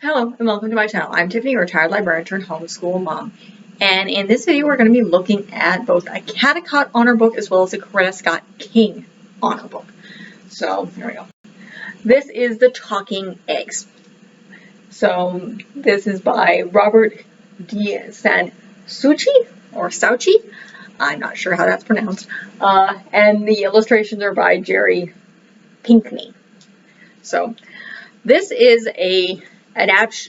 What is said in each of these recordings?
Hello and welcome to my channel. I'm Tiffany, a retired librarian turned homeschool mom. And in this video we're going to be looking at both a Caldecott honor book as well as a Coretta Scott King honor book. So here we go. This is The Talking Eggs. So this is by Robert D. Souci or Souci. I'm not sure how that's pronounced. And the illustrations are by Jerry Pinkney. So this is an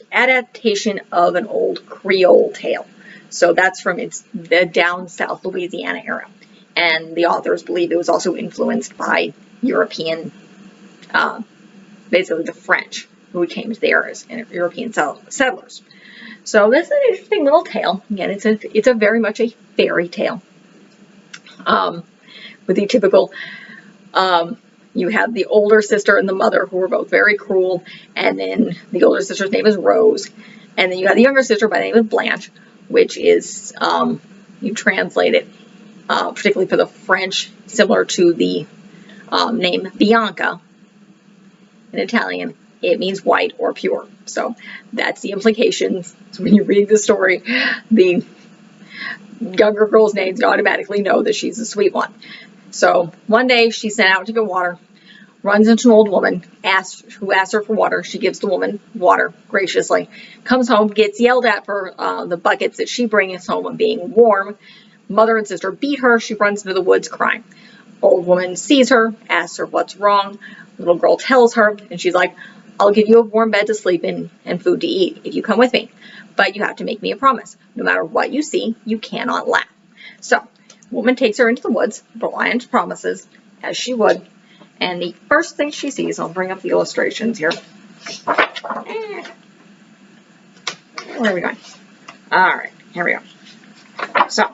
adaptation of an old Creole tale. So that's from the down south Louisiana era. And the authors believe it was also influenced by European, basically the French, who came there as European settlers. So this is an interesting little tale. Again, it's a very much a fairy tale. With the typical, you have the older sister and the mother who are both very cruel, and then the older sister's name is Rose, and then you have the younger sister by the name of Blanche, which is, you translate it, particularly for the French, similar to the name Bianca. In Italian, it means white or pure. So that's the implications. So when you read the story, the younger girl's name, you automatically know that she's the sweet one. So one day she's sent out to get water, runs into an old woman, who asks her for water. She gives the woman water graciously, comes home, gets yelled at for the buckets that she brings home of being warm. Mother and sister beat her. She runs into the woods crying. Old woman sees her, asks her what's wrong. Little girl tells her, and she's like, I'll give you a warm bed to sleep in and food to eat if you come with me. But you have to make me a promise. No matter what you see, you cannot laugh. So woman takes her into the woods, Blanche promises, as she would, and the first thing she sees, I'll bring up the illustrations here. Where are we going? Alright, here we go. So,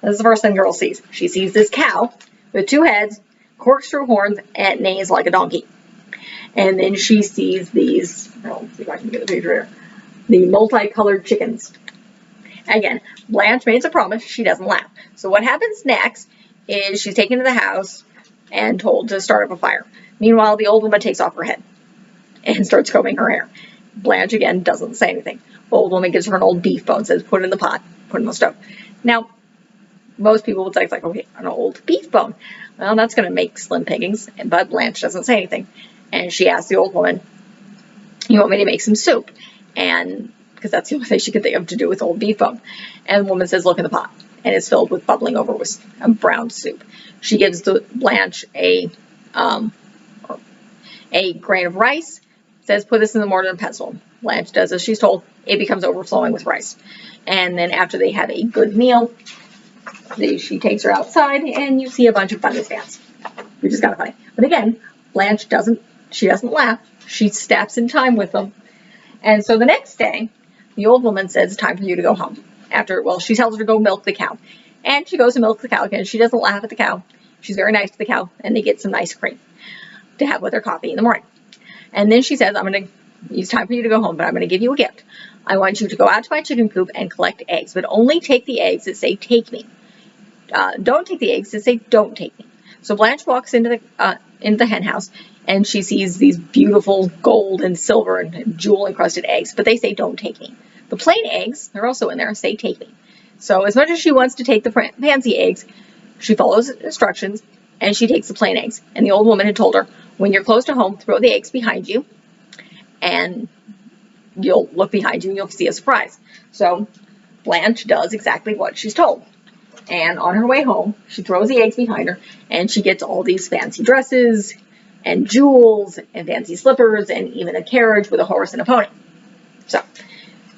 this is the first thing the girl sees. She sees this cow with two heads, corkscrew horns, and neighs like a donkey. And then she sees these, let's see if I can get the picture here, the multicolored chickens. Again, Blanche makes a promise, she doesn't laugh. So what happens next is she's taken to the house and told to start up a fire. Meanwhile, the old woman takes off her head and starts combing her hair. Blanche, again, doesn't say anything. Old woman gives her an old beef bone, says put it in the pot, put it in the stove. Now, most people would say, it's like, okay, an old beef bone. Well, that's going to make slim pickings, but Blanche doesn't say anything. And she asks the old woman, you want me to make some soup? And because that's the only thing she could think of to do with old beef bone. And the woman says, look in the pot. And it's filled with bubbling over with a brown soup. She gives Blanche a grain of rice, says put this in the mortar and pestle. Blanche does as she's told. It becomes overflowing with rice. And then after they have a good meal, she takes her outside and you see a bunch of bunny dance, which is kind of funny. But again, Blanche doesn't laugh. She steps in time with them. And so the next day, the old woman says, it's time for you to go home. She tells her to go milk the cow. And she goes to milk the cow again. She doesn't laugh at the cow. She's very nice to the cow. And they get some nice cream to have with their coffee in the morning. And then she says, it's time for you to go home, but I'm going to give you a gift. I want you to go out to my chicken coop and collect eggs, but only take the eggs that say, take me. Don't take the eggs that say, don't take me. So Blanche walks into the hen house, and she sees these beautiful gold and silver and jewel encrusted eggs, but they say, don't take me. The plain eggs, they're also in there, say, take me. So as much as she wants to take the fancy eggs, she follows instructions, and she takes the plain eggs. And the old woman had told her, when you're close to home, throw the eggs behind you, and you'll look behind you and you'll see a surprise. So Blanche does exactly what she's told. And on her way home, she throws the eggs behind her, and she gets all these fancy dresses, and jewels, and fancy slippers, and even a carriage with a horse and a pony. So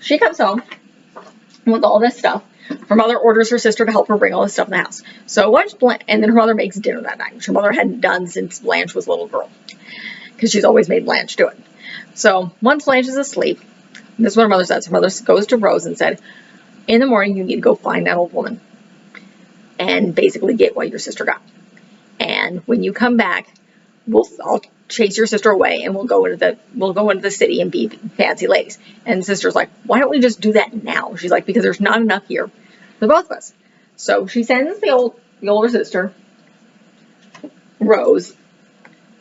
she comes home with all this stuff. Her mother orders her sister to help her bring all this stuff in the house. So and then her mother makes dinner that night, which her mother hadn't done since Blanche was a little girl, because she's always made Blanche do it. So once Blanche is asleep, this is what her mother says. Her mother goes to Rose and said, in the morning you need to go find that old woman and basically get what your sister got. And when you come back, I'll chase your sister away and we'll go into the city and be fancy ladies. And the sister's like, why don't we just do that now? She's like, because there's not enough here for both of us. So she sends the older sister, Rose,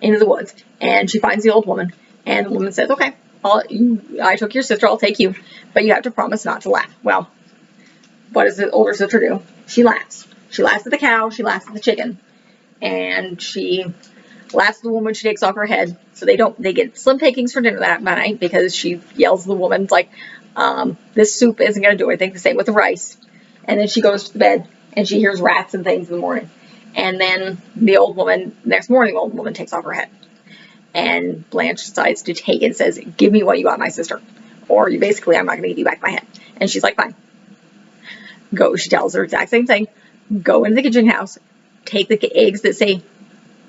into the woods, and she finds the old woman, and the woman says, okay, I took your sister, I'll take you, but you have to promise not to laugh. Well, what does the older sister do? She laughs. She laughs at the cow, she laughs at the chicken, and she laughs at the woman she takes off her head. So they get slim pickings for dinner that night because she yells at the woman, it's like, this soup isn't going to do anything. The same with the rice. And then she goes to bed and she hears rats and things in the morning. And then next morning, the old woman takes off her head. And Blanche decides to take it and says, give me what you got, my sister. Or I'm not going to give you back my head. And she's like, fine. She tells her exact same thing. Go into the kitchen house, take the eggs that say,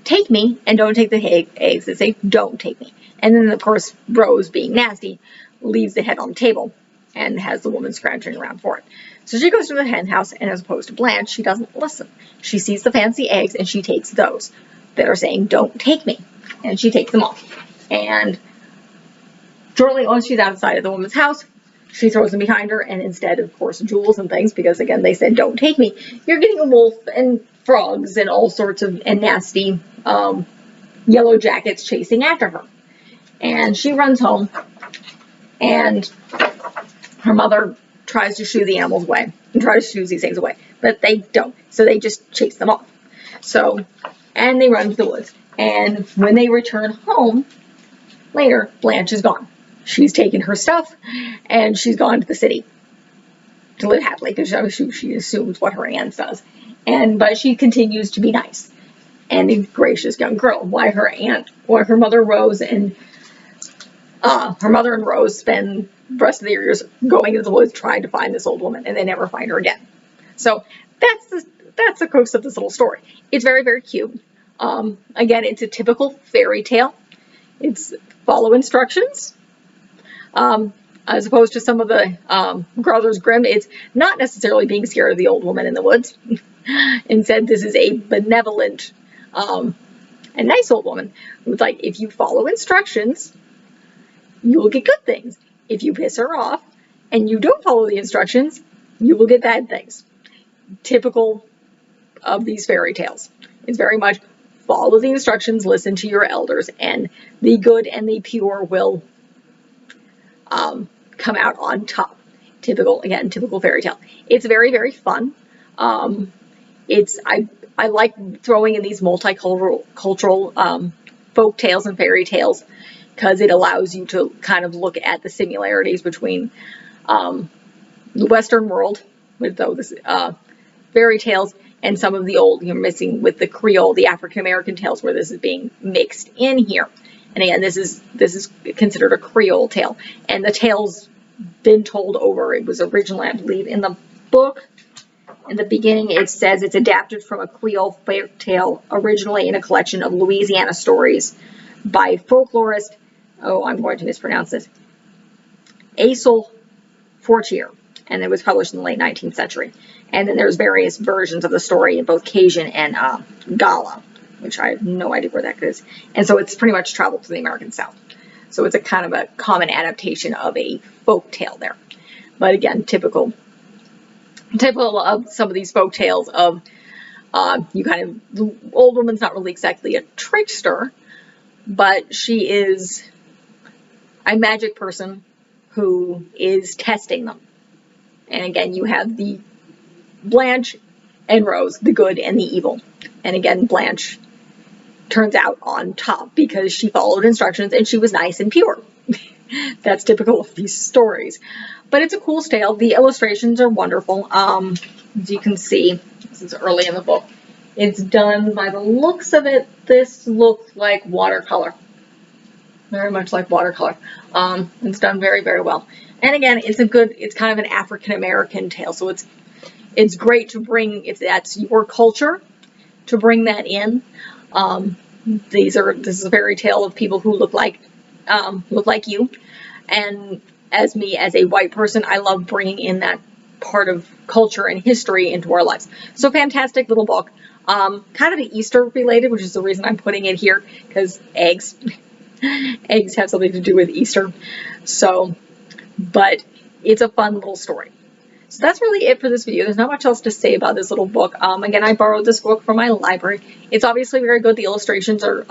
take me, and don't take the eggs that say, don't take me. And then, of course, Rose, being nasty, leaves the head on the table and has the woman scrounging around for it. So she goes to the hen house, and as opposed to Blanche, she doesn't listen. She sees the fancy eggs, and she takes those that are saying, don't take me. And she takes them all. And shortly once she's outside of the woman's house, she throws them behind her, and instead, of course, jewels and things, because again, they said, don't take me, you're getting a wolf and frogs and all sorts of nasty yellow jackets chasing after her. And she runs home, and her mother tries to shoo the animals away and try to shoo these things away, but they don't. So they just chase them off. And they run to the woods. And when they return home later, Blanche is gone. She's taken her stuff and she's gone to the city to live happily, because she assumes what her aunt does. But she continues to be nice and a gracious young girl. Why her mother Rose and spend the rest of the years going into the woods trying to find this old woman, and they never find her again. So that's the crux of this little story. It's very, very cute. Again, it's a typical fairy tale. It's follow instructions. As opposed to some of the Brothers Grimm, it's not necessarily being scared of the old woman in the woods. Instead, this is a benevolent and nice old woman who's like, if you follow instructions, you will get good things. If you piss her off and you don't follow the instructions, you will get bad things. Typical of these fairy tales. It's very much follow the instructions, listen to your elders, and the good and the pure will come out on top. Typical fairy tale. It's very, very fun. I like throwing in these multicultural folk tales and fairy tales, because it allows you to kind of look at the similarities between the Western world with those fairy tales and some of the old, missing with the Creole, the African American tales, where this is being mixed in here. And again, this is considered a Creole tale, and the tale's been told over. It was originally, I believe, in the book. In the beginning, it says it's adapted from a Creole fairy tale, originally in a collection of Louisiana stories by folklorist, I'm going to mispronounce this, Acel Fortier, and it was published in the late 19th century. And then there's various versions of the story in both Cajun and Gala, which I have no idea where that is. And so it's pretty much traveled to the American South. So it's a kind of a common adaptation of a folk tale there. But again, typical of some of these folk tales of the old woman's not really exactly a trickster, but she is a magic person who is testing them. And again, you have the Blanche and Rose, the good and the evil. And again, Blanche turns out on top because she followed instructions and she was nice and pure. That's typical of these stories. But it's a cool tale. The illustrations are wonderful. As you can see, this is early in the book. It's done, by the looks of it, this looks like watercolor. Very much like watercolor. It's done very, very well. And again, it's kind of an African American tale. So it's great to bring, if that's your culture, to bring that in. This is a fairy tale of people who look like you. And as me, as a white person, I love bringing in that part of culture and history into our lives. So fantastic little book. Kind of Easter related, which is the reason I'm putting it here, because eggs have something to do with Easter. So, but it's a fun little story. So that's really it for this video. There's not much else to say about this little book. Again, I borrowed this book from my library. It's obviously very good. The illustrations are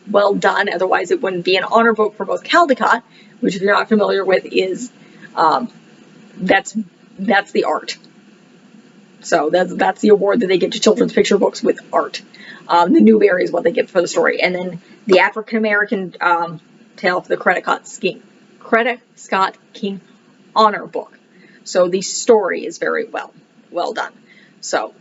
well done. Otherwise, it wouldn't be an honor book for both Caldecott, which if you're not familiar with is, that's the art. So that's the award that they give to children's picture books with art. The Newbery is what they get for the story. And then the African American tale for the Coretta Scott King honor book. So the story is very well done. So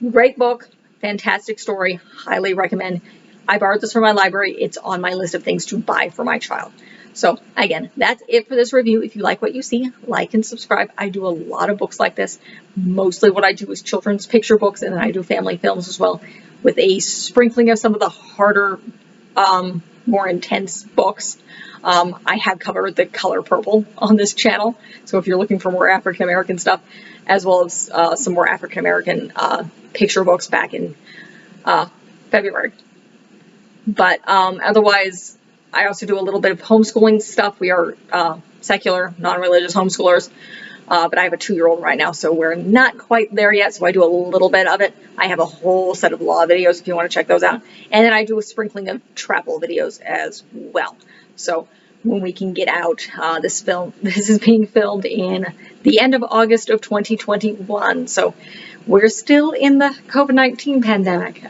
great book, fantastic story, highly recommend. I borrowed this from my library. It's on my list of things to buy for my child. So again, that's it for this review. If you like what you see, like and subscribe. I do a lot of books like this. Mostly what I do is children's picture books, and then I do family films as well, with a sprinkling of some of the harder, more intense books. I have covered the color purple on this channel, so if you're looking for more African American stuff, as well as some more African American picture books back in February. But otherwise, I also do a little bit of homeschooling stuff. We are secular, non-religious homeschoolers, but I have a 2-year-old right now, so we're not quite there yet, so I do a little bit of it. I have a whole set of law videos if you want to check those out. And then I do a sprinkling of travel videos as well. So when we can get out, this is being filmed in the end of August of 2021. So we're still in the COVID-19 pandemic,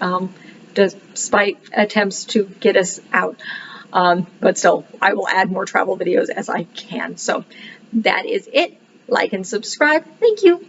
despite attempts to get us out. But still, I will add more travel videos as I can. So that is it. Like and subscribe. Thank you.